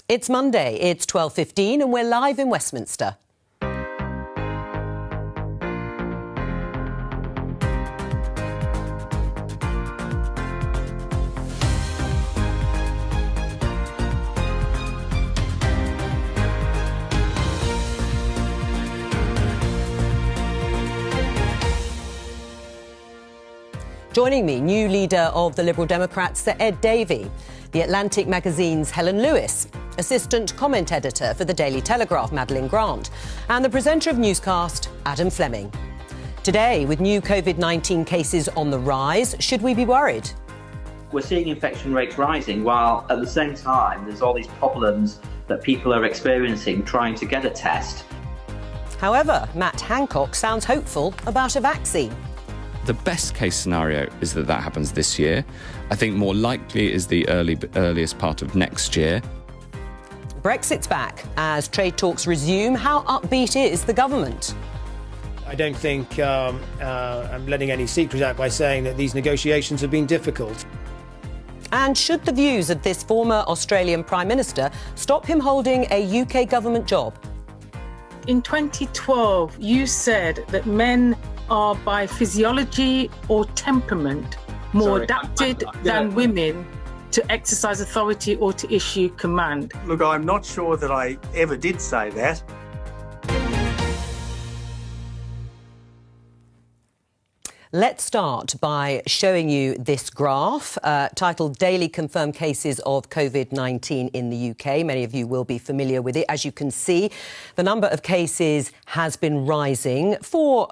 It's Monday, it's 12:15 and we're live in Westminster. Joining me, new leader of the Liberal Democrats, Sir Ed Davey, The Atlantic magazine's Helen, assistant comment editor for the Daily Telegraph, Madeline, and the presenter of newscast, Adam Fleming. Today, with new COVID-19 cases on the rise, should we be worried? We're seeing infection rates rising, while at the same time there's all these problems that people are experiencing trying to get a test. However, Matt Hancock sounds hopeful about a vaccine. The best case scenario is that happens this year. I think more likely is the earliest part of next year. Brexit's back as trade talks resume. How upbeat is the government? I don't think I'm letting any secret out by saying that these negotiations have been difficult. And should the views of this former Australian Prime Minister stop him holding a UK government job? In 2012, you said that men are by physiology or temperament more adapted than women to exercise authority or to issue command. Look, I'm not sure that I ever did say that. Let's start by showing you this graph titled Daily Confirmed Cases of COVID-19 in the UK. Many of you will be familiar with it. As you can see, the number of cases has been rising for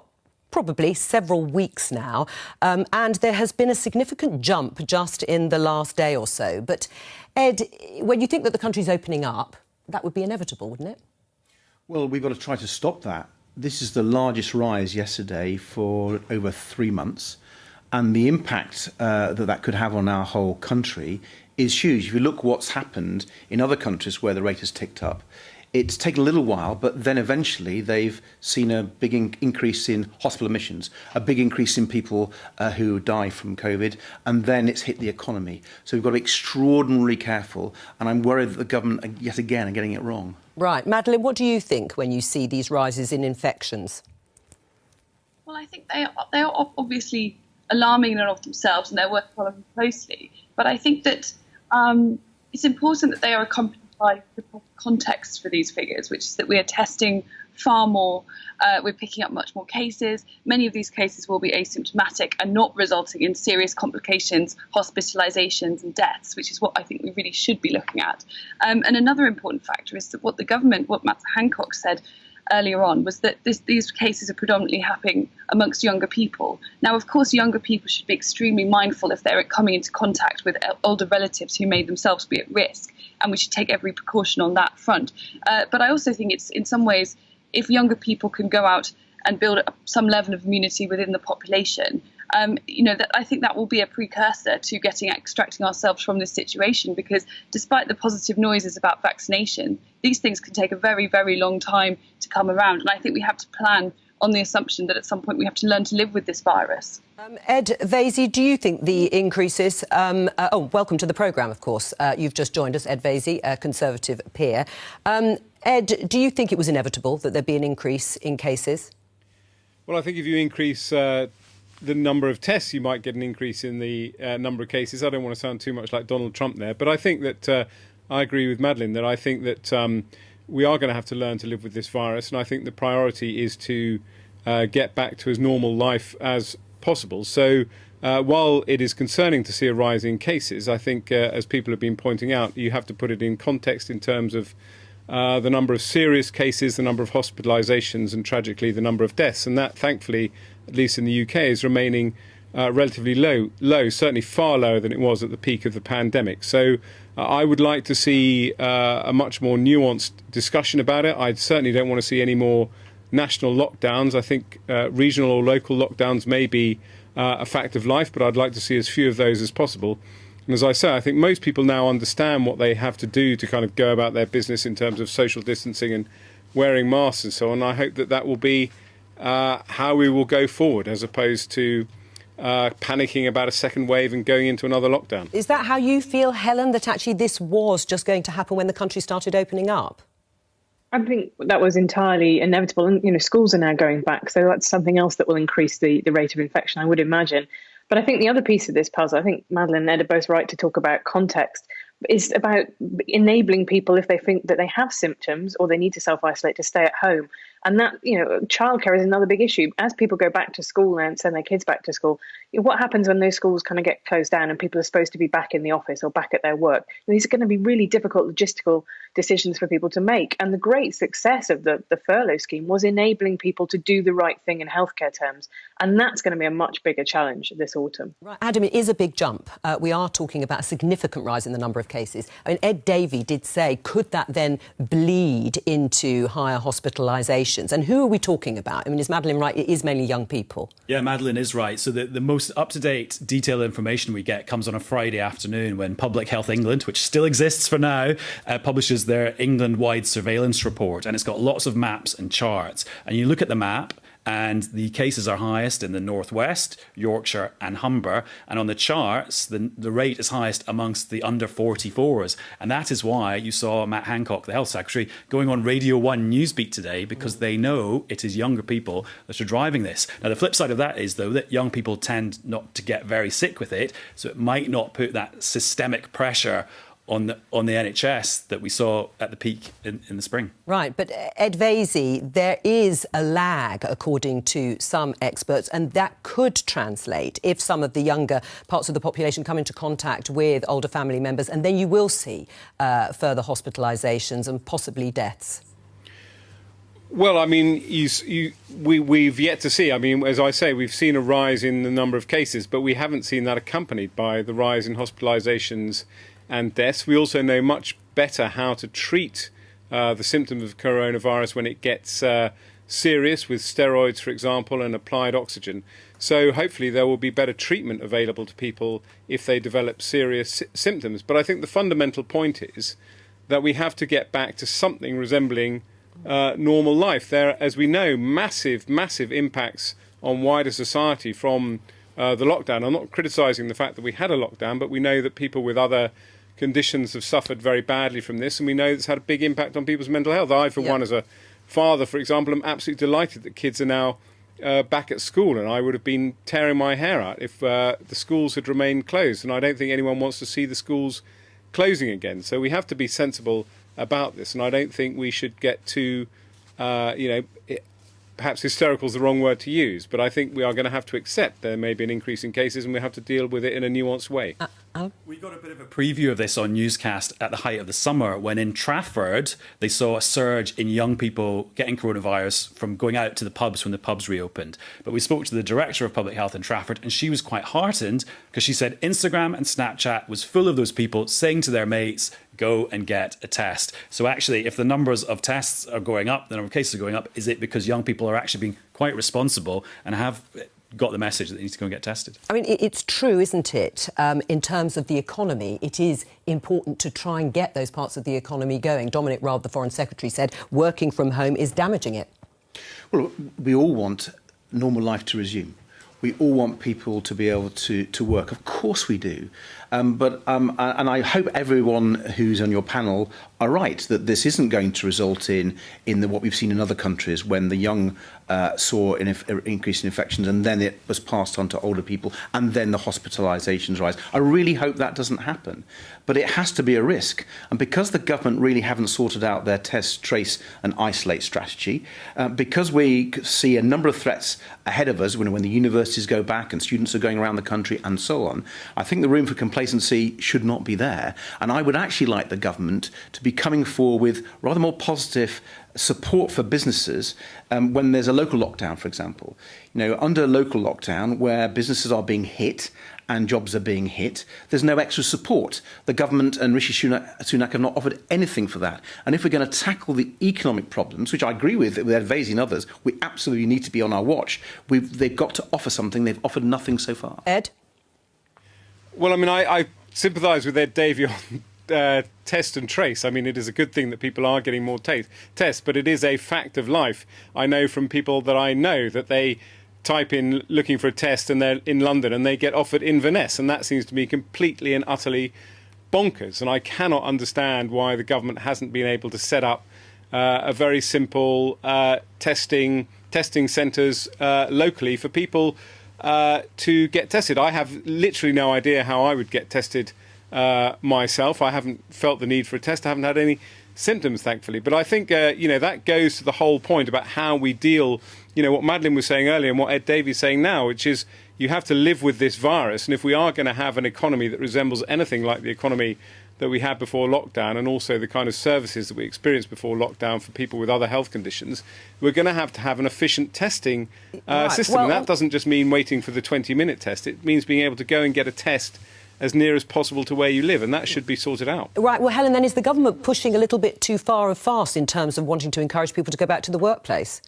probably several weeks now, and there has been a significant jump just in the last day or so. But, Ed, when you think that the country's opening up, that would be inevitable, wouldn't it? Well, we've got to try to stop that. This is the largest rise yesterday for over 3 months, and the impact that could have on our whole country is huge. If you look what's happened in other countries where the rate has ticked up, it's taken a little while, but then eventually they've seen a big increase in hospital admissions, a big increase in people who die from COVID, and then it's hit the economy. So we've got to be extraordinarily careful, and I'm worried that the government, yet again, are getting it wrong. Right. Madeline, what do you think when you see these rises in infections? Well, I think they are obviously alarming in and of themselves, and they're worth following closely. But I think that it's important that they are accompanied by the context for these figures, which is that we are testing far more, we're picking up much more cases. Many of these cases will be asymptomatic and not resulting in serious complications, hospitalisations and deaths, which is what I think we really should be looking at. And another important factor is that what Matt Hancock said earlier on was that these cases are predominantly happening amongst younger people. Now, of course, younger people should be extremely mindful if they're coming into contact with older relatives who may themselves be at risk, and we should take every precaution on that front. But I also think it's, in some ways, if younger people can go out and build up some level of immunity within the population, that I think that will be a precursor to extracting ourselves from this situation, because despite the positive noises about vaccination, these things can take a very, very long time to come around. And I think we have to plan on the assumption that at some point we have to learn to live with this virus. Ed Vaizey, do you think the increases... welcome to the programme, of course. You've just joined us, Ed Vaizey, a Conservative peer. Ed, do you think it was inevitable that there'd be an increase in cases? Well, I think if you increase the number of tests, you might get an increase in the number of cases. I don't want to sound too much like Donald Trump there, but I think that I agree with Madeline that I think that we are going to have to learn to live with this virus, and I think the priority is to get back to as normal life as possible. So while it is concerning to see a rise in cases, I think, as people have been pointing out, you have to put it in context in terms of the number of serious cases, the number of hospitalisations, and tragically the number of deaths. And that, thankfully, at least in the UK, is remaining relatively low, certainly far lower than it was at the peak of the pandemic. So I would like to see a much more nuanced discussion about it. I certainly don't want to see any more national lockdowns. I think regional or local lockdowns may be a fact of life, but I'd like to see as few of those as possible. And as I say, I think most people now understand what they have to do to kind of go about their business in terms of social distancing and wearing masks and so on. I hope that will be how we will go forward, as opposed to panicking about a second wave and going into another lockdown. Is that how you feel, Helen, that actually this was just going to happen when the country started opening up? I think that was entirely inevitable. And, schools are now going back, so that's something else that will increase the rate of infection, I would imagine. But I think the other piece of this puzzle, I think Madeline and Ed are both right to talk about context, is about enabling people, if they think that they have symptoms or they need to self-isolate, to stay at home. And that, childcare is another big issue. As people go back to school now and send their kids back to school, what happens when those schools kind of get closed down and people are supposed to be back in the office or back at their work? These are going to be really difficult logistical decisions for people to make. And the great success of the furlough scheme was enabling people to do the right thing in healthcare terms. And that's going to be a much bigger challenge this autumn. Right, Adam, it is a big jump. We are talking about a significant rise in the number of cases. I mean, Ed Davey did say, could that then bleed into higher hospitalisations? And who are we talking about? I mean, is Madeline right? It is mainly young people. Yeah, Madeline is right. So the most up-to-date detailed information we get comes on a Friday afternoon when Public Health England, which still exists for now, publishes their England-wide surveillance report. And it's got lots of maps and charts. And you look at the map, and the cases are highest in the northwest, Yorkshire and Humber. And on the charts, the rate is highest amongst the under 44s. And that is why you saw Matt Hancock, the Health Secretary, going on Radio 1 Newsbeat today, because they know it is younger people that are driving this. Now, the flip side of that is, though, that young people tend not to get very sick with it. So it might not put that systemic pressure on the NHS that we saw at the peak in the spring. Right, but Ed Vaizey, there is a lag, according to some experts, and that could translate if some of the younger parts of the population come into contact with older family members, and then you will see further hospitalisations and possibly deaths. Well, I mean, we've yet to see. I mean, as I say, we've seen a rise in the number of cases, but we haven't seen that accompanied by the rise in hospitalisations and deaths. We also know much better how to treat the symptoms of coronavirus when it gets serious, with steroids, for example, and applied oxygen. So hopefully there will be better treatment available to people if they develop serious symptoms. But I think the fundamental point is that we have to get back to something resembling normal life. There are, as we know, massive impacts on wider society from the lockdown. I'm not criticising the fact that we had a lockdown, but we know that people with other conditions have suffered very badly from this, and we know it's had a big impact on people's mental health. I, for one, as a father, for example, am absolutely delighted that kids are now back at school, and I would have been tearing my hair out if the schools had remained closed, and I don't think anyone wants to see the schools closing again. So we have to be sensible about this, and I don't think we should get too, perhaps hysterical is the wrong word to use, but I think we are going to have to accept there may be an increase in cases, and we have to deal with it in a nuanced way. We got a bit of a preview of this on Newscast at the height of the summer, when in Trafford they saw a surge in young people getting coronavirus from going out to the pubs when the pubs reopened. But we spoke to the director of public health in Trafford, and she was quite heartened because she said Instagram and Snapchat was full of those people saying to their mates, go and get a test. So actually, if the numbers of tests are going up, the number of cases are going up, is it because young people are actually being quite responsible and have got the message that they need to go and get tested? I mean, it's true, isn't it? In terms of the economy, it is important to try and get those parts of the economy going. Dominic Raab, the Foreign Secretary, said working from home is damaging it. Well, we all want normal life to resume. We all want people to be able to work. Of course we do. And I hope everyone who's on your panel are right that this isn't going to result in what we've seen in other countries when the young saw an increase in infections and then it was passed on to older people and then the hospitalisations rise. I really hope that doesn't happen. But it has to be a risk. And because the government really haven't sorted out their test, trace and isolate strategy, because we see a number of threats ahead of us when the universities go back and students are going around the country and so on, I think the room for complacency should not be there. And I would actually like the government to be coming forward with rather more positive support for businesses when there's a local lockdown, for example. Under local lockdown, where businesses are being hit and jobs are being hit, there's no extra support. The government and Rishi Sunak have not offered anything for that. And if we're going to tackle the economic problems, which I agree with Ed Vaizey and others, we absolutely need to be on our watch. They've got to offer something. They've offered nothing so far. Ed? Well, I mean, I sympathise with Ed Davey on test and trace. I mean, it is a good thing that people are getting more tests, but it is a fact of life. I know from people that I know that they type in looking for a test and they're in London and they get offered Inverness, and that seems to me completely and utterly bonkers. And I cannot understand why the government hasn't been able to set up a very simple testing centres locally for people to get tested. I have literally no idea how I would get tested myself. I haven't felt the need for a test. I haven't had any symptoms, thankfully. But I think, that goes to the whole point about how we deal, what Madeline was saying earlier and what Ed Davey is saying now, which is you have to live with this virus. And if we are going to have an economy that resembles anything like the economy that we had before lockdown, and also the kind of services that we experienced before lockdown for people with other health conditions, we're going to have an efficient testing system. Well, and that doesn't just mean waiting for the 20-minute test. It means being able to go and get a test as near as possible to where you live, and that should be sorted out. Right. Well, Helen, then is the government pushing a little bit too far and fast in terms of wanting to encourage people to go back to the workplace?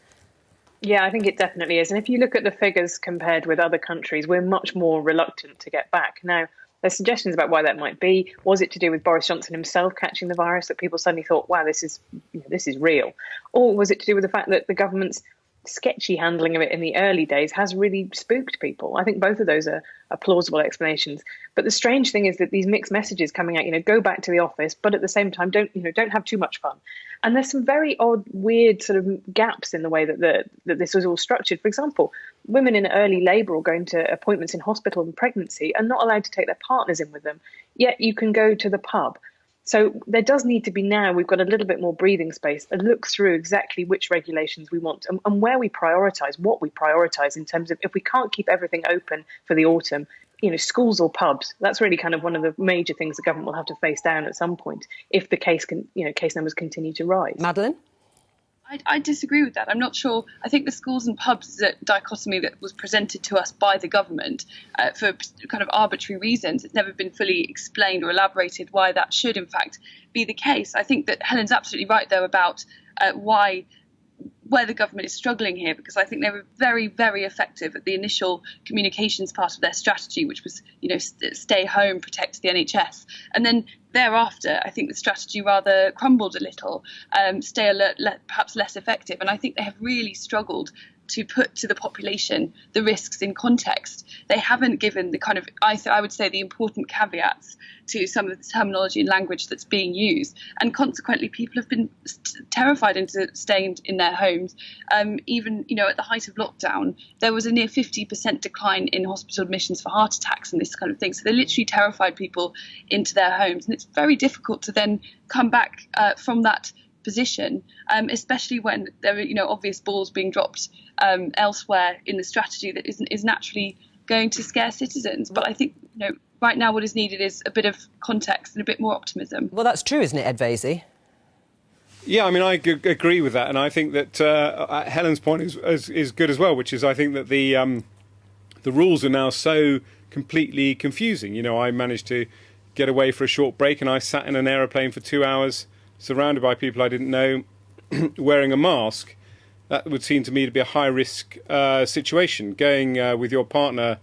Yeah, I think it definitely is. And if you look at the figures compared with other countries, we're much more reluctant to get back. Now, there's suggestions about why that might be. Was it to do with Boris Johnson himself catching the virus that people suddenly thought, wow, this is real? Or was it to do with the fact that the government's sketchy handling of it in the early days has really spooked people? I think both of those are plausible explanations. But the strange thing is that these mixed messages coming out, go back to the office, but at the same time, don't have too much fun. And there's some very odd, weird sort of gaps in the way that this was all structured. For example, women in early labour or going to appointments in hospital and pregnancy are not allowed to take their partners in with them, yet you can go to the pub. So there does need to be now, we've got a little bit more breathing space, a look through exactly which regulations we want and where we prioritise, what we prioritise in terms of if we can't keep everything open for the autumn, schools or pubs. That's really kind of one of the major things the government will have to face down at some point if the case numbers continue to rise. Madeline? I disagree with that. I'm not sure. I think the schools and pubs is a dichotomy that was presented to us by the government for kind of arbitrary reasons. It's never been fully explained or elaborated why that should, in fact, be the case. I think that Helen's absolutely right, though, about where the government is struggling here, because I think they were very, very effective at the initial communications part of their strategy, which was, stay home, protect the NHS. And then thereafter, I think the strategy rather crumbled a little, stay alert, perhaps less effective. And I think they have really struggled to put to the population the risks in context. They haven't given the kind of, I would say, the important caveats to some of the terminology and language that's being used. And consequently, people have been terrified into staying in their homes. Even, at the height of lockdown, there was a near 50% decline in hospital admissions for heart attacks and this kind of thing. So they literally terrified people into their homes. And it's very difficult to then come back from that position, especially when there are obvious balls being dropped elsewhere in the strategy that is naturally going to scare citizens. But I think right now what is needed is a bit of context and a bit more optimism. Well, that's true, isn't it, Ed Vaizey? Yeah, I mean, I agree with that, and I think that Helen's point is good as well, which is I think that the rules are now so completely confusing. I managed to get away for a short break, and I sat in an aeroplane for 2 hours, surrounded by people I didn't know, wearing a mask. That would seem to me to be a high-risk situation. Going with your partner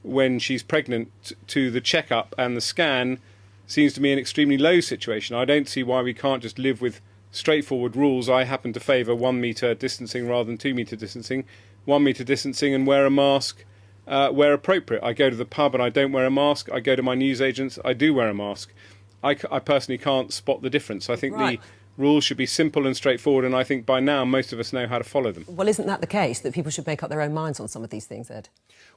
when she's pregnant to the checkup and the scan seems to me an extremely low situation. I don't see why we can't just live with straightforward rules. I happen to favour 1 metre distancing rather than 2 metre distancing. 1 metre distancing and wear a mask where appropriate. I go to the pub and I don't wear a mask. I go to my newsagents, I do wear a mask. I personally can't spot the difference. I think the rules should be simple and straightforward, and I think by now most of us know how to follow them. Well, isn't that the case, that people should make up their own minds on some of these things, Ed?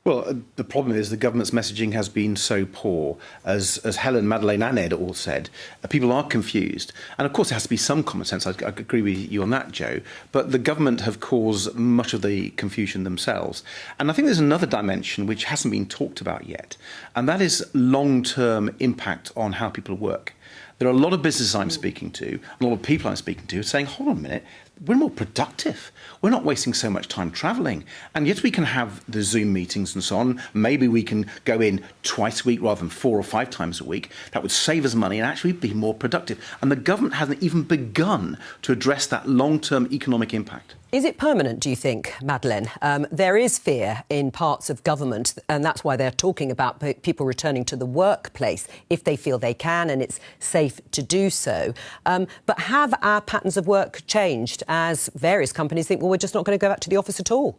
Well, the problem is the government's messaging has been so poor. As Helen, Madeline and Ed all said, people are confused. And of course there has to be some common sense. I agree with you on that, Joe. But the government have caused much of the confusion themselves. And I think there's another dimension which hasn't been talked about yet, and that is long-term impact on how people work. There are a lot of businesses I'm speaking to, a lot of people I'm speaking to, saying, hold on a minute, we're more productive. We're not wasting so much time travelling. And yet we can have the Zoom meetings and so on. Maybe we can go in twice a week rather than 4 or 5 times a week. That would save us money and actually be more productive. And the government hasn't even begun to address that long-term economic impact. Is it permanent, do you think, Madeline? There is fear in parts of government, and that's why they're talking about people returning to the workplace if they feel they can and it's safe to do so. But have our patterns of work changed as various companies think, well, we're just not going to go back to the office at all?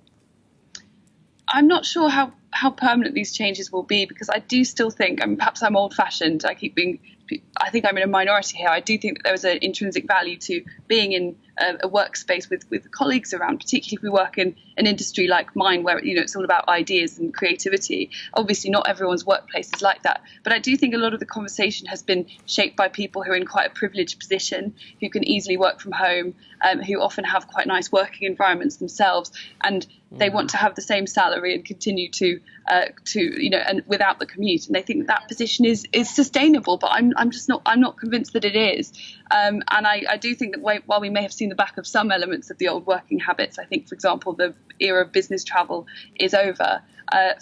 I'm not sure how permanent these changes will be, because I do still think, perhaps I'm old-fashioned, I think I'm in a minority here. I do think that there is an intrinsic value to being in a workspace with colleagues around, particularly if we work in an industry like mine, where it's all about ideas and creativity. Obviously, not everyone's workplace is like that, but I do think a lot of the conversation has been shaped by people who are in quite a privileged position, who can easily work from home, who often have quite nice working environments themselves, and they want to have the same salary and continue to and without the commute. And they think that position is sustainable, but I'm not convinced that it is. And I do think that while we may have seen the back of some elements of the old working habits, I think, for example, the era of business travel is over.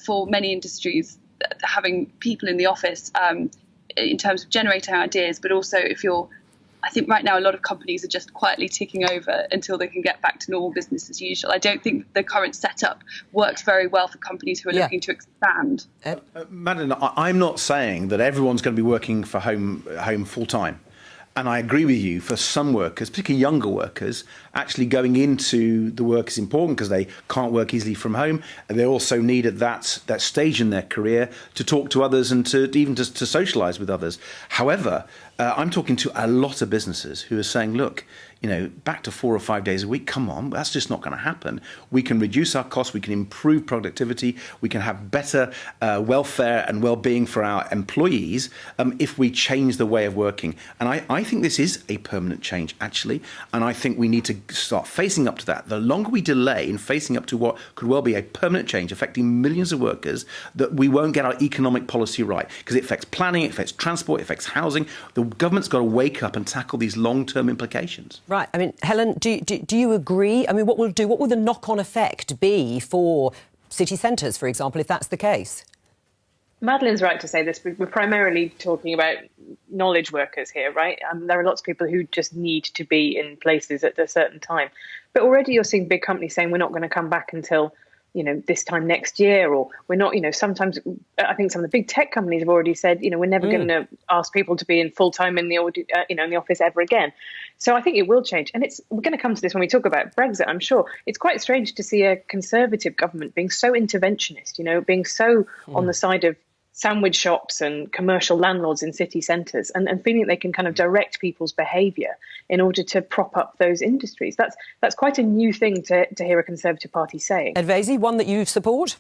For many industries, having people in the office in terms of generating ideas, but also I think right now a lot of companies are just quietly ticking over until they can get back to normal business as usual. I don't think the current setup works very well for companies who are looking to expand. Madeline, I'm not saying that everyone's going to be working for home full time. And I agree with you, for some workers, particularly younger workers, actually going into the work is important because they can't work easily from home. And they also need at that stage in their career to talk to others and to socialise with others. However, I'm talking to a lot of businesses who are saying, look, back to 4 or 5 days a week, come on, that's just not going to happen. We can reduce our costs, we can improve productivity, we can have better welfare and well-being for our employees if we change the way of working. And I think this is a permanent change, actually, and I think we need to start facing up to that. The longer we delay in facing up to what could well be a permanent change affecting millions of workers, that we won't get our economic policy right, because it affects planning, it affects transport, it affects housing. The government's got to wake up and tackle these long-term implications. Right. I mean, Helen, do you agree? I mean, what will the knock-on effect be for city centres, for example, if that's the case? Madeline's right to say this. We're primarily talking about knowledge workers here, right? There are lots of people who just need to be in places at a certain time. But already you're seeing big companies saying we're not going to come back until this time next year, or we're not, sometimes I think some of the big tech companies have already said, we're never going to ask people to be in full time in the in the office ever again. So I think it will change. And we're going to come to this when we talk about Brexit, I'm sure. It's quite strange to see a Conservative government being so interventionist, being so on the side of sandwich shops and commercial landlords in city centres, and feeling they can kind of direct people's behaviour in order to prop up those industries. That's quite a new thing to hear a Conservative Party saying. Ed Davey, one that you support?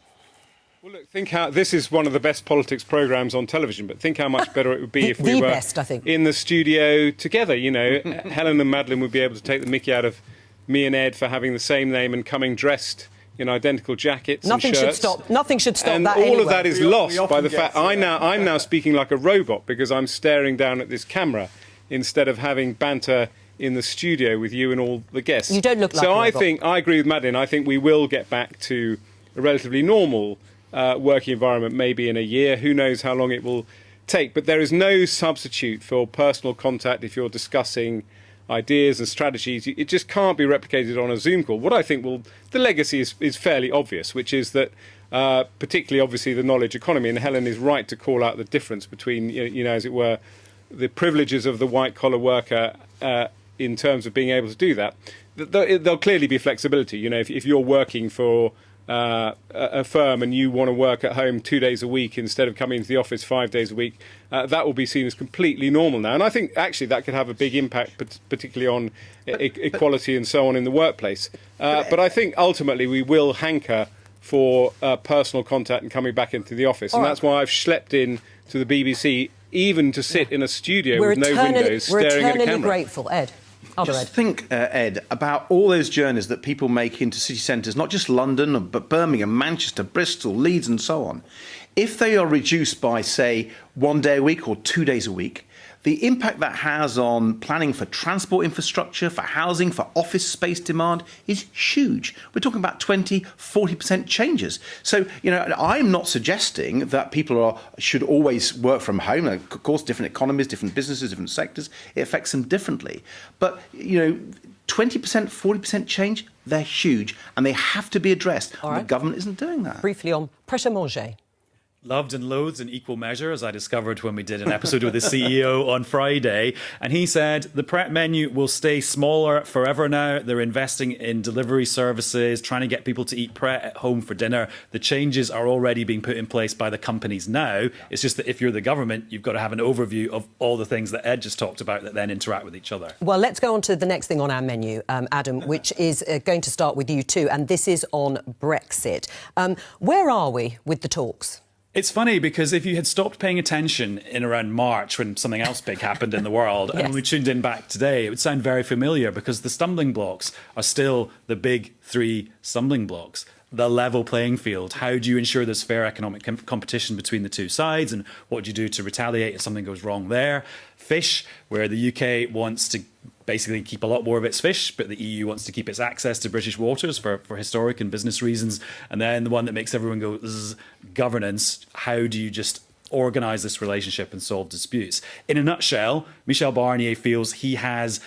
Well, look, think how this is one of the best politics programmes on television, but think how much better it would be if we were best, I think, in the studio together. Helen and Madeline would be able to take the mickey out of me and Ed for having the same name and coming dressed in identical jackets and shirts. Nothing should stop and that all anyway. of that is lost by the fact I'm now speaking like a robot because I'm staring down at this camera instead of having banter in the studio with you and all the guests. You don't look like a robot. So I agree with Madeline. I think we will get back to a relatively normal working environment maybe in a year. Who knows how long it will take. But there is no substitute for personal contact if you're discussing ideas and strategies. It just can't be replicated on a Zoom call. What I think the legacy is fairly obvious, which is that particularly obviously the knowledge economy, and Helen is right to call out the difference between, as it were, the privileges of the white-collar worker in terms of being able to do that. There'll clearly be flexibility. If you're working for a firm and you want to work at home 2 days a week instead of coming into the office 5 days a week, that will be seen as completely normal now. And I think actually that could have a big impact, particularly on equality and so on in the workplace. But I think ultimately we will hanker for personal contact and coming back into the office. And that's why I've schlepped in to the BBC, even to sit in a studio with no windows, staring at a camera. We're eternally grateful, Ed. Just think, Ed, about all those journeys that people make into city centres, not just London, but Birmingham, Manchester, Bristol, Leeds and so on. If they are reduced by, say, 1 day a week or 2 days a week, the impact that has on planning for transport infrastructure, for housing, for office space demand is huge. We're talking about 20, 40% changes. So, I'm not suggesting that people should always work from home. Of course, different economies, different businesses, different sectors, it affects them differently. But, 20%, 40% change, they're huge and they have to be addressed. All right. The government isn't doing that. Briefly on prêt à manger. loved and loathed in equal measure, as I discovered when we did an episode with the CEO on Friday. And he said the Pret menu will stay smaller forever now. They're investing in delivery services, trying to get people to eat Pret at home for dinner. The changes are already being put in place by the companies now. It's just that if you're the government, you've got to have an overview of all the things that Ed just talked about that then interact with each other. Well, let's go on to the next thing on our menu, Adam, which is going to start with you too, and this is on Brexit. Where are we with the talks? It's funny because if you had stopped paying attention in around March when something else big happened in the world, yes, and when we tuned in back today, it would sound very familiar because the stumbling blocks are still the big three stumbling blocks. The level playing field. How do you ensure there's fair economic competition between the two sides, and what do you do to retaliate if something goes wrong there? Fish, where the UK wants to basically keep a lot more of its fish, but the EU wants to keep its access to British waters for historic and business reasons. And then the one that makes everyone go, governance. How do you just organise this relationship and solve disputes? In a nutshell, Michel Barnier feels he has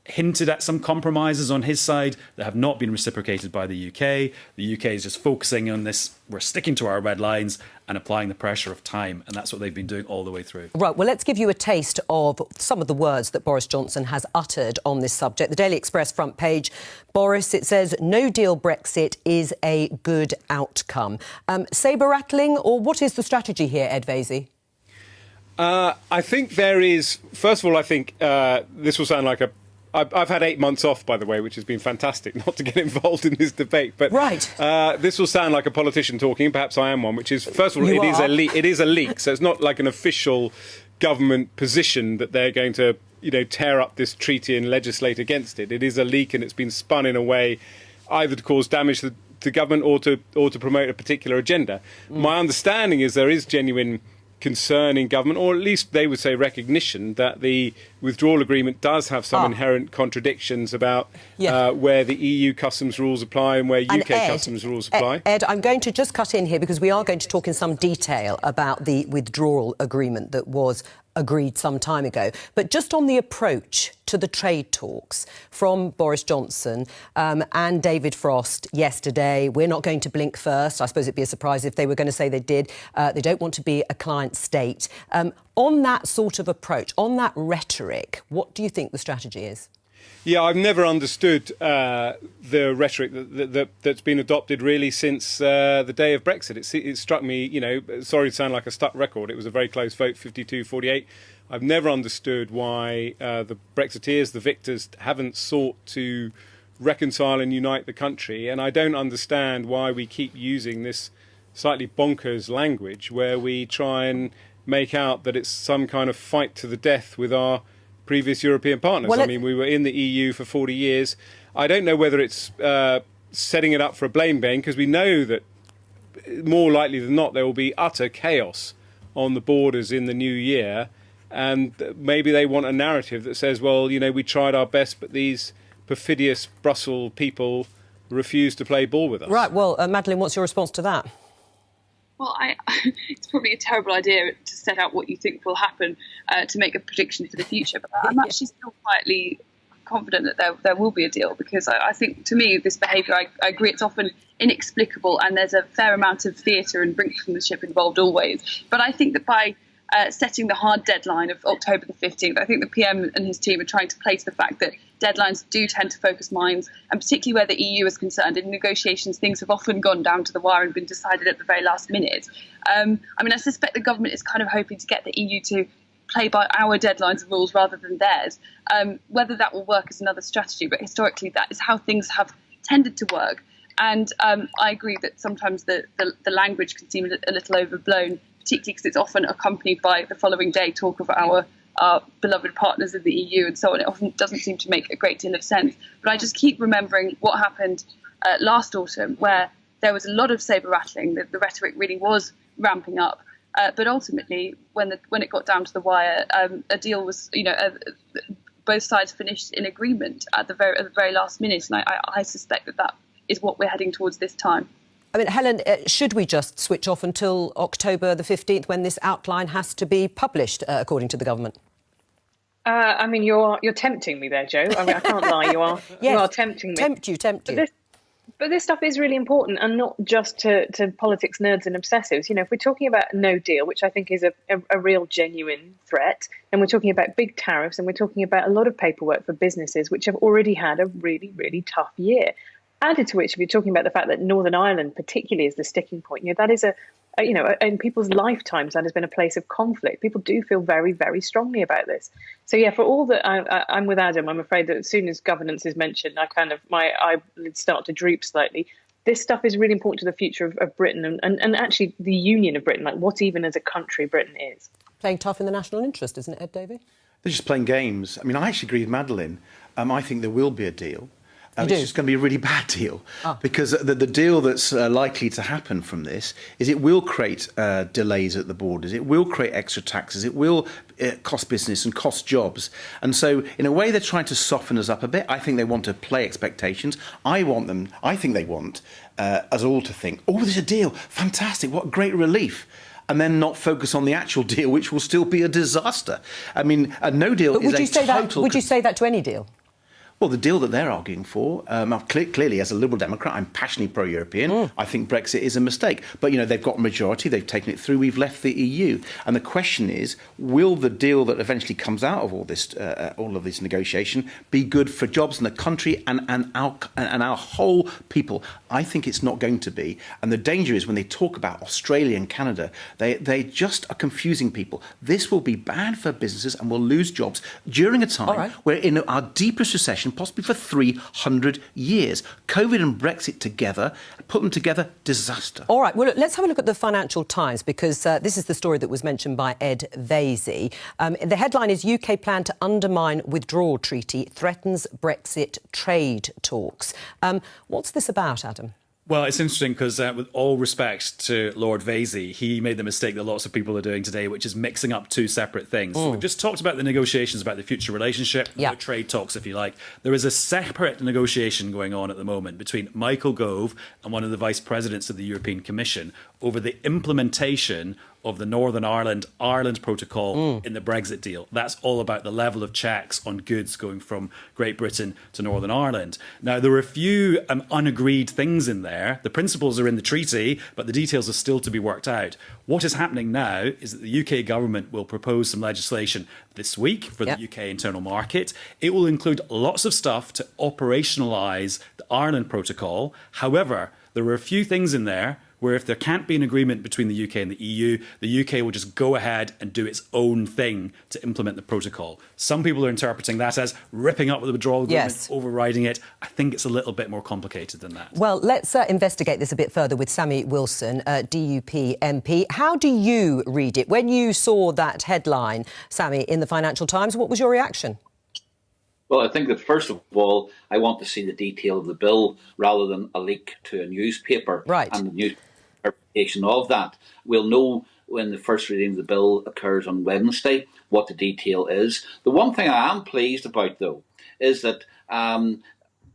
hinted at some compromises on his side that have not been reciprocated by the UK. The UK is just focusing on this, we're sticking to our red lines and applying the pressure of time, and that's what they've been doing all the way through. Right, well, let's give you a taste of some of the words that Boris Johnson has uttered on this subject. The Daily Express front page, Boris, it says, no deal Brexit is a good outcome. Sabre-rattling, or what is the strategy here, Ed Vaizey? I think there is, first of all, I think this will sound like I've had 8 months off, by the way, which has been fantastic not to get involved in this debate. But this will sound like a politician talking. Perhaps I am one, which is, first of all, it is a leak. So it's not like an official government position that they're going to, tear up this treaty and legislate against it. It is a leak, and it's been spun in a way either to cause damage to the government or to promote a particular agenda. My understanding is there is genuine concern in government, or at least they would say recognition, that the withdrawal agreement does have some inherent contradictions about where the EU customs rules apply and where UK customs rules apply. Ed, I'm going to just cut in here because we are going to talk in some detail about the withdrawal agreement that was agreed some time ago. But just on the approach to the trade talks from Boris Johnson and David Frost yesterday, we're not going to blink first. I suppose it'd be a surprise if they were going to say they did. They don't want to be a client state. On that sort of approach, on that rhetoric, what do you think the strategy is? Yeah, I've never understood the rhetoric that's been adopted really since the day of Brexit. It struck me, sorry to sound like a stuck record, it was a very close vote, 52-48. I've never understood why the Brexiteers, the victors, haven't sought to reconcile and unite the country. And I don't understand why we keep using this slightly bonkers language where we try and make out that it's some kind of fight to the death with our previous European partners. Well, I mean, we were in the EU for 40 years. I don't know whether it's setting it up for a blame game, because we know that more likely than not there will be utter chaos on the borders in the new year, and maybe they want a narrative that says, well, we tried our best, but these perfidious Brussels people refuse to play ball with us. Right, well, Madeline, what's your response to that? Well, it's probably a terrible idea to set out what you think will happen to make a prediction for the future. But I'm actually still quietly confident that there will be a deal, because I think, to me, this behaviour, I agree, it's often inexplicable, and there's a fair amount of theatre and brinkmanship involved always. But I think that by setting the hard deadline of October the 15th, I think the PM and his team are trying to play to the fact that deadlines do tend to focus minds, and particularly where the EU is concerned. In negotiations, things have often gone down to the wire and been decided at the very last minute. I suspect the government is kind of hoping to get the EU to play by our deadlines and rules rather than theirs. Whether that will work is another strategy, but historically that is how things have tended to work. And I agree that sometimes the language can seem a little overblown, particularly because it's often accompanied by the following day talk of our beloved partners in the EU and so on. It often doesn't seem to make a great deal of sense. But I just keep remembering what happened last autumn, where there was a lot of sabre-rattling. The rhetoric really was ramping up. But ultimately, when it got down to the wire, a deal was, both sides finished in agreement at the very last minute. And I suspect that is what we're heading towards this time. I mean, Helen, should we just switch off until October the 15th when this outline has to be published, according to the government? You're tempting me there, Joe. I can't lie. You are tempting me. Tempt you. But this stuff is really important, and not just to politics nerds and obsessives. You know, if we're talking about no deal, which I think is a real genuine threat, and we're talking about big tariffs, and we're talking about a lot of paperwork for businesses which have already had a really, really tough year. Added to which, if you're talking about the fact that Northern Ireland particularly is the sticking point, you know, that is in people's lifetimes, that has been a place of conflict. People do feel very, very strongly about this. So yeah, for all that, I'm with Adam. I'm afraid that as soon as governance is mentioned, my eyelids start to droop slightly. This stuff is really important to the future of Britain and actually the union of Britain, like what even as a country Britain is. Playing tough in the national interest, isn't it, Ed Davey? They're just playing games. I mean, I actually agree with Madeline. I think there will be a deal. It's do? just going to be a really bad deal because the deal that's likely to happen from this is it will create delays at the borders. It will create extra taxes. It will cost business and cost jobs. And so, in a way, they're trying to soften us up a bit. I think they want to play expectations. I think they want us all to think, oh, there's a deal. Fantastic. What great relief. And then not focus on the actual deal, which will still be a disaster. I mean, a no deal but is a total... Would you say that to any deal? Well, the deal that they're arguing for, clearly as a Liberal Democrat, I'm passionately pro-European. I think Brexit is a mistake. But, you know, they've got a majority, they've taken it through, we've left the EU. And the question is, will the deal that eventually comes out of all of this negotiation be good for jobs in the country and our whole people? I think it's not going to be. And the danger is when they talk about Australia and Canada, they just are confusing people. This will be bad for businesses and we'll lose jobs during a time where in our deepest recession, possibly for 300 years. COVID and Brexit together, put them together, disaster. All right, well, let's have a look at the Financial Times, because this is the story that was mentioned by Ed Vaizey. The headline is UK plan to undermine withdrawal treaty threatens Brexit trade talks. What's this about, Adam? Well, it's interesting because with all respect to Lord Vaizey, he made the mistake that lots of people are doing today, which is mixing up two separate things. So we've just talked about the negotiations about the future relationship, trade talks, if you like. There is a separate negotiation going on at the moment between Michael Gove and one of the vice presidents of the European Commission over the implementation of the Northern Ireland Protocol in the Brexit deal. That's all about the level of checks on goods going from Great Britain to Northern Ireland. Now, there are a few unagreed things in there. The principles are in the treaty, but the details are still to be worked out. What is happening now is that the UK government will propose some legislation this week for the UK internal market. It will include lots of stuff to operationalise the Ireland Protocol. However, there are a few things in there where if there can't be an agreement between the UK and the EU, the UK will just go ahead and do its own thing to implement the protocol. Some people are interpreting that as ripping up the withdrawal agreement, overriding it. I think it's a little bit more complicated than that. Well, let's investigate this a bit further with Sammy Wilson, DUP MP. How do you read it? When you saw that headline, Sammy, in the Financial Times, what was your reaction? Well, I think that first of all, I want to see the detail of the bill rather than a leak to a newspaper. Right. And the newspaper interpretation of that. We'll know when the first reading of the bill occurs on Wednesday what the detail is. The one thing I am pleased about, though, is that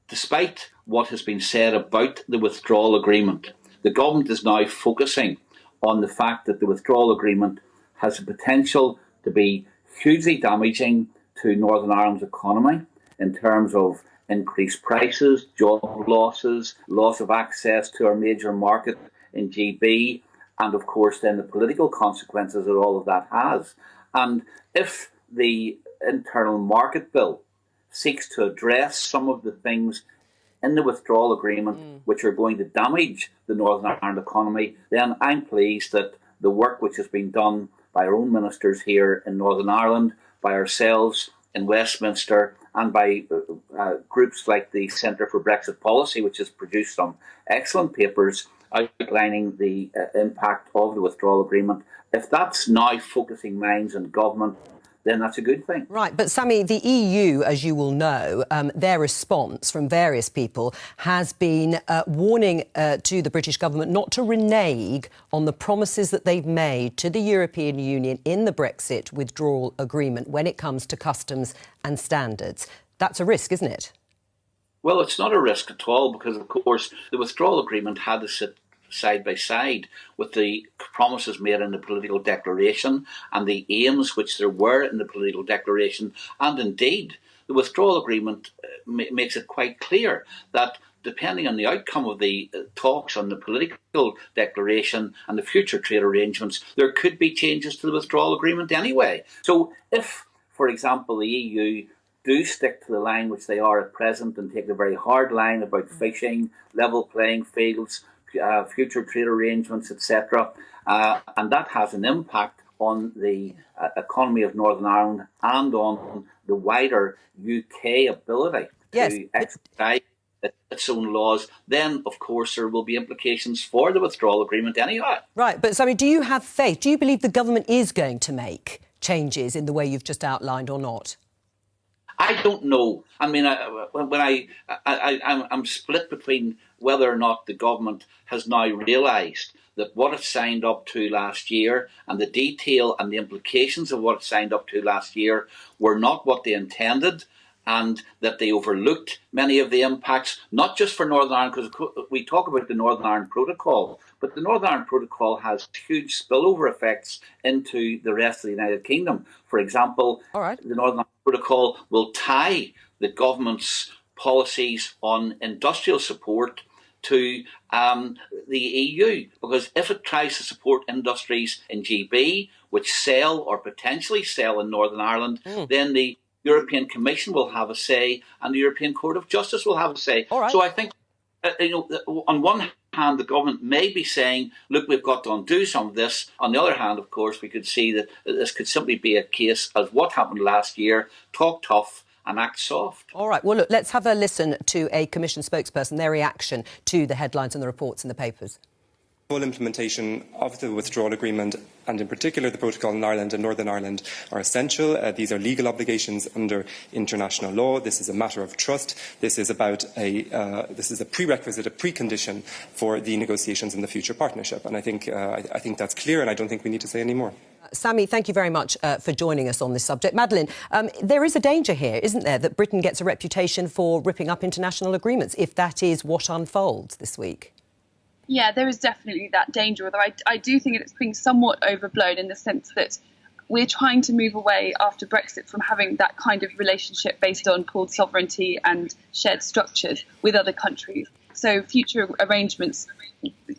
despite what has been said about the withdrawal agreement, the government is now focusing on the fact that the withdrawal agreement has the potential to be hugely damaging to Northern Ireland's economy in terms of increased prices, job losses, loss of access to our major market in GB, and of course then the political consequences that all of that has. And if the internal market bill seeks to address some of the things in the withdrawal agreement which are going to damage the Northern Ireland economy, then I'm pleased that the work which has been done by our own ministers here in Northern Ireland, by ourselves in Westminster, and by groups like the Centre for Brexit Policy, which has produced some excellent papers outlining the impact of the withdrawal agreement. If that's now focusing minds in government, then that's a good thing. Right, but Sammy, the EU, as you will know, their response from various people has been warning to the British government not to renege on the promises that they've made to the European Union in the Brexit withdrawal agreement when it comes to customs and standards. That's a risk, isn't it? Well, it's not a risk at all because, of course, the withdrawal agreement had to sit side by side with the promises made in the political declaration and the aims which there were in the political declaration. And indeed, the withdrawal agreement makes it quite clear that depending on the outcome of the talks on the political declaration and the future trade arrangements, there could be changes to the withdrawal agreement anyway. So if, for example, the EU do stick to the line which they are at present and take a very hard line about fishing, level playing fields, future trade arrangements, etc., and that has an impact on the economy of Northern Ireland and on the wider UK ability to exercise its own laws, then of course there will be implications for the withdrawal agreement anyhow. Right, but Sammy, do you have faith? Do you believe the government is going to make changes in the way you've just outlined or not? I don't know. I mean, I'm split between whether or not the government has now realised that what it signed up to last year and the detail and the implications of what it signed up to last year were not what they intended, and that they overlooked many of the impacts, not just for Northern Ireland, because we talk about the Northern Ireland Protocol, but the Northern Ireland Protocol has huge spillover effects into the rest of the United Kingdom. For example, the Northern Ireland Protocol will tie the government's policies on industrial support to the EU, because if it tries to support industries in GB which sell or potentially sell in Northern Ireland, then the European Commission will have a say and the European Court of Justice will have a say. So I think, on one hand, the government may be saying, look, we've got to undo some of this. On the other hand, of course, we could see that this could simply be a case of what happened last year: talk tough and act soft. All right, well, look, let's have a listen to a Commission spokesperson, their reaction to the headlines and the reports in the papers. Full implementation of the withdrawal agreement, and in particular the protocol in Ireland and Northern Ireland, are essential. These are legal obligations under international law. This is a matter of trust. This is about this is a prerequisite, a precondition for the negotiations in the future partnership. And I think that's clear, and I don't think we need to say any more. Sammy, thank you very much for joining us on this subject. Madeline, there is a danger here, isn't there, that Britain gets a reputation for ripping up international agreements, if that is what unfolds this week? Yeah, there is definitely that danger, although I do think it's being somewhat overblown in the sense that we're trying to move away after Brexit from having that kind of relationship based on pooled sovereignty and shared structures with other countries. So future arrangements,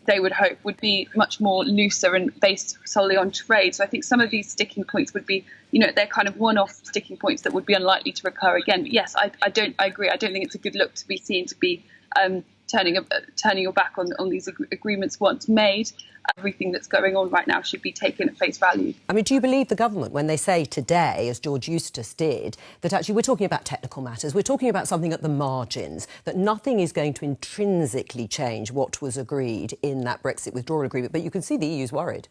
they would hope, would be much more looser and based solely on trade. So I think some of these sticking points would be, they're kind of one-off sticking points that would be unlikely to recur again. But yes, I agree. I don't think it's a good look to be seen to be turning your back on these agreements once made. Everything that's going on right now should be taken at face value. I mean, do you believe the government when they say today, as George Eustace did, that actually we're talking about technical matters, we're talking about something at the margins, that nothing is going to intrinsically change what was agreed in that Brexit withdrawal agreement? But you can see the EU's worried.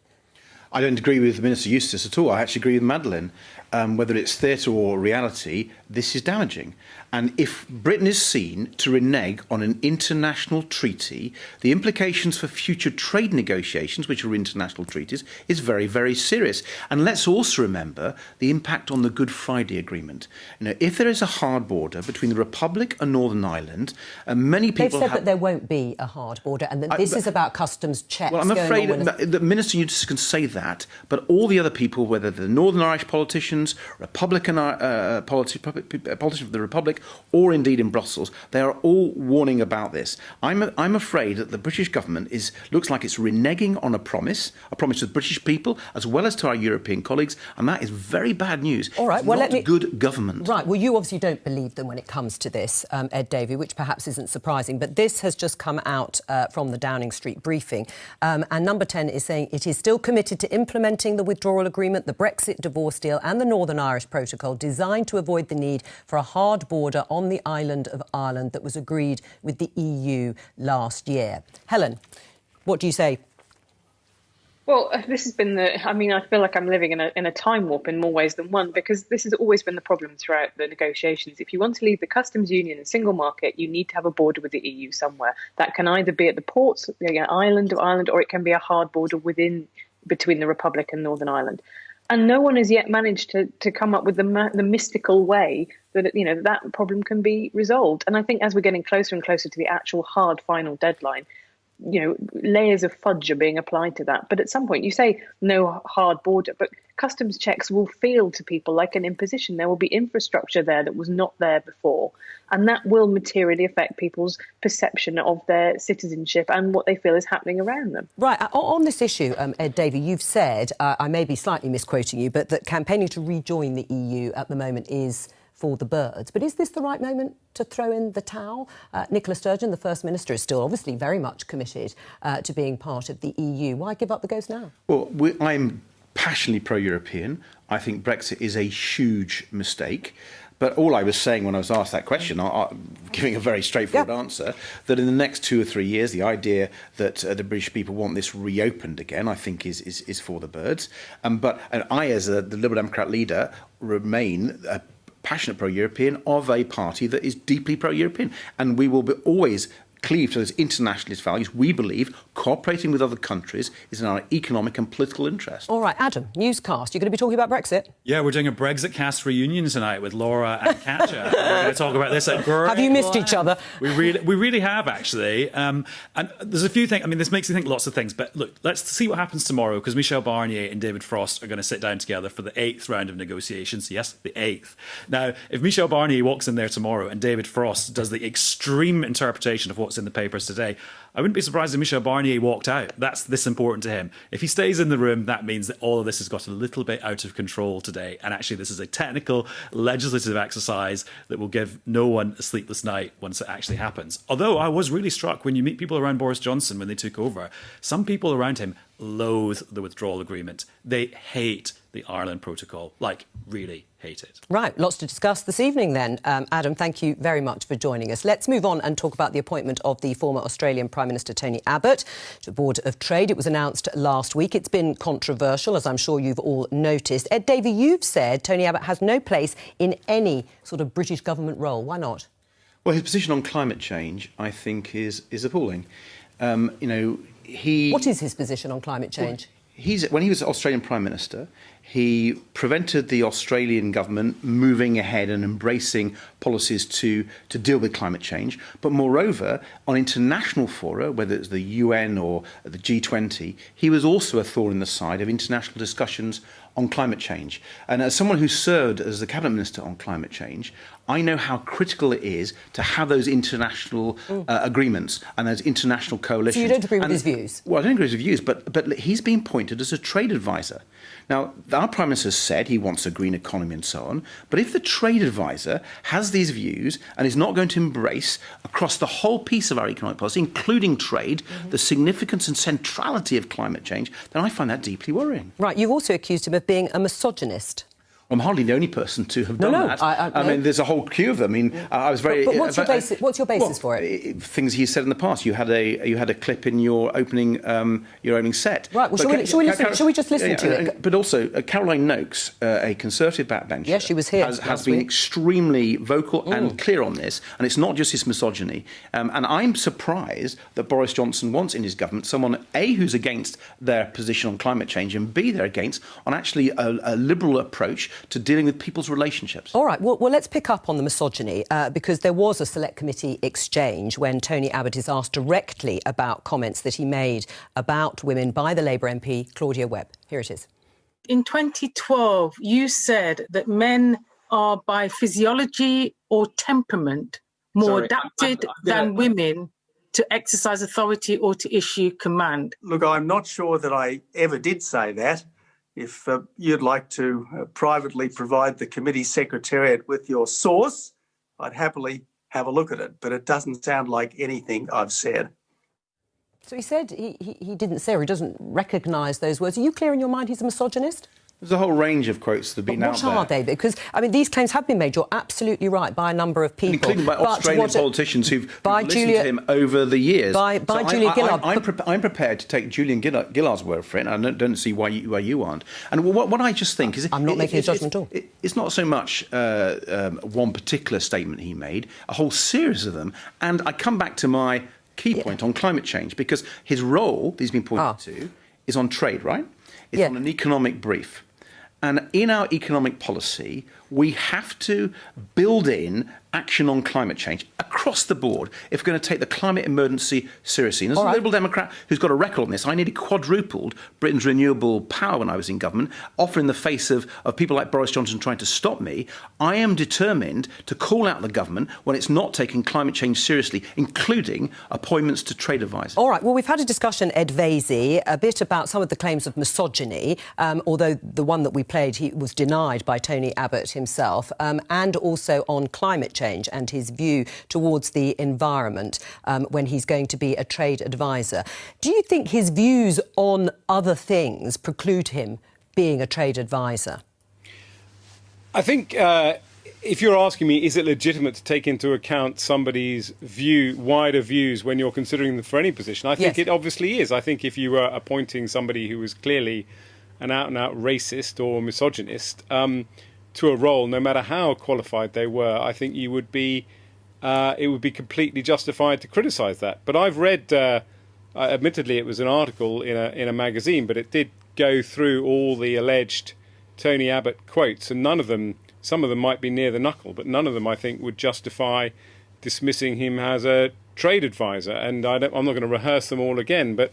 I don't agree with Minister Eustace at all. I actually agree with Madeline. Whether it's theatre or reality, this is damaging. And if Britain is seen to renege on an international treaty, the implications for future trade negotiations, which are international treaties, is very, very serious. And let's also remember the impact on the Good Friday Agreement. If there is a hard border between the Republic and Northern Ireland, many people They've said that there won't be a hard border and that this is about customs checks. Well, I'm afraid that Minister Eustace can say that, but all the other people, whether the Northern Irish politicians, Republican politicians of the Republic, or indeed in Brussels, they are all warning about this. I'm afraid that the British government looks like it's reneging on a promise to the British people as well as to our European colleagues, and that is very bad news. All right, well, not good government. Right, well, you obviously don't believe them when it comes to this, Ed Davey, which perhaps isn't surprising, but this has just come out from the Downing Street briefing, and Number 10 is saying it is still committed to implementing the withdrawal agreement, the Brexit divorce deal and the Northern Irish Protocol, designed to avoid the need for a hard border on the island of Ireland that was agreed with the EU last year. Helen, what do you say? Well, this has been I feel like I'm living in a time warp in more ways than one, because this has always been the problem throughout the negotiations. If you want to leave the customs union and single market, you need to have a border with the EU somewhere. That can either be at the ports, island of Ireland, or it can be a hard border between the Republic and Northern Ireland. And no one has yet managed to come up with the mystical way that that problem can be resolved. And I think as we're getting closer and closer to the actual hard final deadline, layers of fudge are being applied to that. But at some point, you say no hard border, but customs checks will feel to people like an imposition. There will be infrastructure there that was not there before, and that will materially affect people's perception of their citizenship and what they feel is happening around them. Right, on this issue, Ed Davey, you've said, I may be slightly misquoting you, but that campaigning to rejoin the EU at the moment is for the birds. But is this the right moment to throw in the towel? Nicola Sturgeon, the First Minister, is still obviously very much committed to being part of the EU. Why give up the ghost now? Well, I'm passionately pro-European. I think Brexit is a huge mistake. But all I was saying when I was asked that question, giving a very straightforward answer, that in the next 2 or 3 years, the idea that the British people want this reopened again, I think is for the birds. But I, as the Liberal Democrat leader, remain a passionate pro-European of a party that is deeply pro-European. And we will always cleave to those internationalist values. We believe cooperating with other countries is in our economic and political interest. All right, Adam, newscast. You're going to be talking about Brexit? Yeah, we're doing a Brexit cast reunion tonight with Laura and Katja. We're going to talk about this at great Have you missed each other? We really have, actually. And there's a few things. I mean, this makes me think lots of things. But look, let's see what happens tomorrow, because Michel Barnier and David Frost are going to sit down together for the 8th round of negotiations. Yes, the 8th. Now, if Michel Barnier walks in there tomorrow and David Frost does the extreme interpretation of what's in the papers today, I wouldn't be surprised if Michel Barnier walked out. That's this important to him. If he stays in the room, that means that all of this has got a little bit out of control today. And actually, this is a technical legislative exercise that will give no one a sleepless night once it actually happens. Although I was really struck when you meet people around Boris Johnson when they took over, some people around him loathe the withdrawal agreement. They hate the Ireland Protocol, like really hate it. Right, lots to discuss this evening then. Adam, thank you very much for joining us. Let's move on and talk about the appointment of the former Australian Prime Minister Tony Abbott to the Board of Trade. It was announced last week. It's been controversial, as I'm sure you've all noticed. Ed Davey, you've said Tony Abbott has no place in any sort of British government role. Why not? Well, his position on climate change, I think, is appalling. What is his position on climate change? When he was Australian Prime Minister, he prevented the Australian government moving ahead and embracing policies to deal with climate change. But moreover, on international fora, whether it's the UN or the G20, he was also a thorn in the side of international discussions on climate change. And as someone who served as the Cabinet Minister on climate change, I know how critical it is to have those international agreements and those international coalitions. So you don't agree with his views? Well, I don't agree with his views, but he's been appointed as a trade advisor. Now, our Prime Minister said he wants a green economy and so on, but if the trade advisor has these views and is not going to embrace across the whole piece of our economic policy, including trade, the significance and centrality of climate change, then I find that deeply worrying. Right, you've also accused him of being a misogynist. I'm hardly the only person to have done that. I mean, there's a whole queue of them. I mean, I was very. But what's your basis for it? Things he said in the past. You had a clip in your opening set. Right. Well, shall we just listen to it? But also, Caroline Noakes, a Conservative backbencher, yes, she was here, has been extremely vocal and clear on this, and it's not just his misogyny. And I'm surprised that Boris Johnson wants in his government someone A, who's against their position on climate change, and B, they're against on actually a liberal approach to dealing with people's relationships. All right, well, let's pick up on the misogyny, because there was a select committee exchange when Tony Abbott is asked directly about comments that he made about women by the Labour MP Claudia Webb. Here it is. In 2012, you said that men are by physiology or temperament more adapted than women to exercise authority or to issue command. Look, I'm not sure that I ever did say that. If you'd like to privately provide the committee secretariat with your source, I'd happily have a look at it. But it doesn't sound like anything I've said. So he said he didn't say, or he doesn't recognise those words. Are you clear in your mind he's a misogynist? There's a whole range of quotes that have been out there. What are they? Because, I mean, these claims have been made, you're absolutely right, by a number of people. Including by Australian politicians who've listened to him over the years. By Julia Gillard. I'm prepared to take Julian Gillard's word for it, and I don't see why you aren't. And what I just think is... I'm not making a judgment at all. It's not so much one particular statement he made, a whole series of them. And I come back to my key point on climate change, because his role, that he's been pointed to, is on trade, right? It's on an economic brief. And in our economic policy, We have to build in action on climate change across the board if we're going to take the climate emergency seriously. And as a Liberal Democrat who's got a record on this, I nearly quadrupled Britain's renewable power when I was in government, often in the face of people like Boris Johnson trying to stop me. I am determined to call out the government when it's not taking climate change seriously, including appointments to trade advisors. All right, well, we've had a discussion, Ed Vaizey, a bit about some of the claims of misogyny, although the one that we played, he was denied by Tony Abbott himself, and also on climate change and his view towards the environment when he's going to be a trade advisor. Do you think his views on other things preclude him being a trade advisor? I think if you're asking me, is it legitimate to take into account somebody's wider views when you're considering them for any position? I think it obviously is. I think if you were appointing somebody who was clearly an out-and-out racist or misogynist to a role, no matter how qualified they were, I think it would be completely justified to criticise that. But I've read, admittedly, it was an article in a magazine, but it did go through all the alleged Tony Abbott quotes, and none of them. Some of them might be near the knuckle, but none of them, I think, would justify dismissing him as a trade advisor. And I'm not going to rehearse them all again, but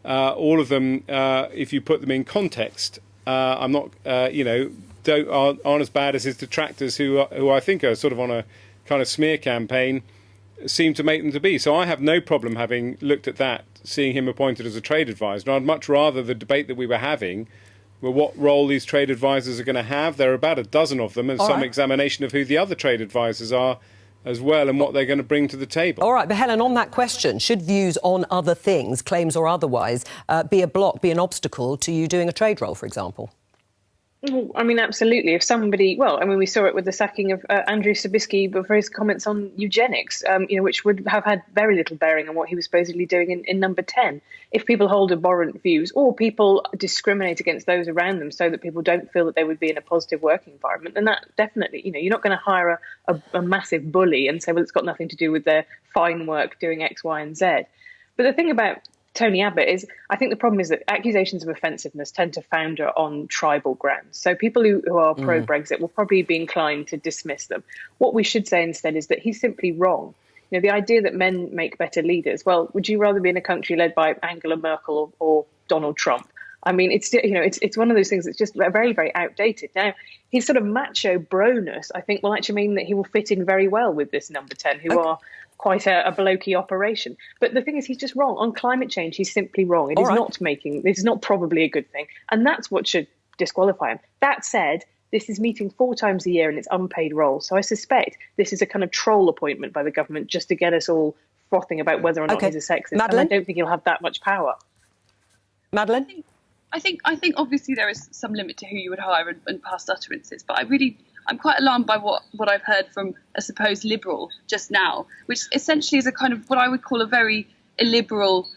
all of them, if you put them in context, aren't as bad as his detractors, who I think are sort of on a kind of smear campaign, seem to make them to be. So I have no problem having looked at that, seeing him appointed as a trade advisor. I'd much rather the debate that we were having were what role these trade advisors are going to have. There are about a dozen of them, and some examination of who the other trade advisors are as well, and what they're going to bring to the table. All right, but Helen, on that question, should views on other things, claims or otherwise, be an obstacle to you doing a trade role, for example? I mean, absolutely. If somebody, we saw it with the sacking of Andrew Sabisky for his comments on eugenics, which would have had very little bearing on what he was supposedly doing in number 10. If people hold abhorrent views or people discriminate against those around them so that people don't feel that they would be in a positive working environment, then that definitely, you're not going to hire a massive bully and say, well, it's got nothing to do with their fine work doing X, Y, and Z. But the thing about Tony Abbott is, I think the problem is that accusations of offensive-ness tend to founder on tribal grounds. So people who are pro-Brexit will probably be inclined to dismiss them. What we should say instead is that he's simply wrong. The idea that men make better leaders, well, would you rather be in a country led by Angela Merkel or Donald Trump? I mean, it's one of those things that's just very, very outdated. Now, his sort of macho broness, I think, will actually mean that he will fit in very well with this number 10, who are quite a blokey operation. But the thing is, he's just wrong. On climate change, he's simply wrong. This is not probably a good thing. And that's what should disqualify him. That said, this is meeting 4 times a year in its unpaid role. So I suspect this is a kind of troll appointment by the government just to get us all frothing about whether or not he's a sexist. Madeline? And I don't think he'll have that much power. Madeline? I think obviously there is some limit to who you would hire and past utterances, but I'm quite alarmed by what I've heard from a supposed liberal just now, which essentially is a kind of what I would call a very illiberal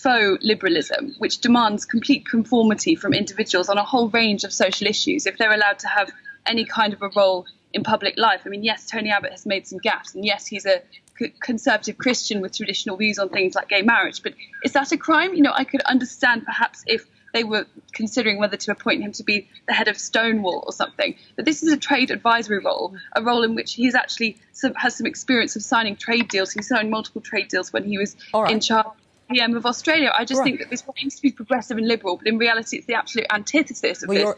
faux liberalism, which demands complete conformity from individuals on a whole range of social issues if they're allowed to have any kind of a role in public life. I mean, yes, Tony Abbott has made some gaffes, and yes, he's a conservative Christian with traditional views on things like gay marriage, but is that a crime? I could understand perhaps if they were considering whether to appoint him to be the head of Stonewall or something. But this is a trade advisory role, a role in which he's actually has some experience of signing trade deals. He signed multiple trade deals when he was in charge PM of Australia. I just think that this seems to be progressive and liberal, but in reality it's the absolute antithesis of this.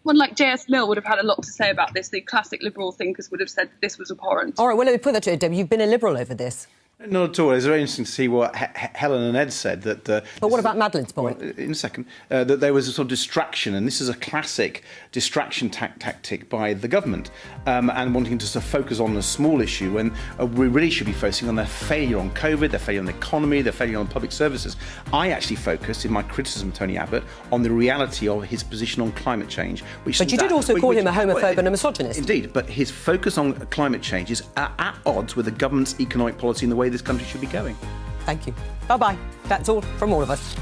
One like J.S. Mill would have had a lot to say about this. The classic liberal thinkers would have said this was abhorrent. All right, well, let me put that to you, Debbie. You've been a liberal over this. Not at all. It's very interesting to see what Helen and Ed said. But what about Madeline's point? In a second, that there was a sort of distraction, and this is a classic distraction tactic by the government, and wanting to sort of focus on a small issue when we really should be focusing on their failure on COVID, their failure on the economy, their failure on public services. I actually focused in my criticism of Tony Abbott on the reality of his position on climate change. But you did also call him a homophobe and a misogynist. Indeed, but his focus on climate change is at odds with the government's economic policy and the way this country should be going. Thank you. Bye-bye. That's all from all of us.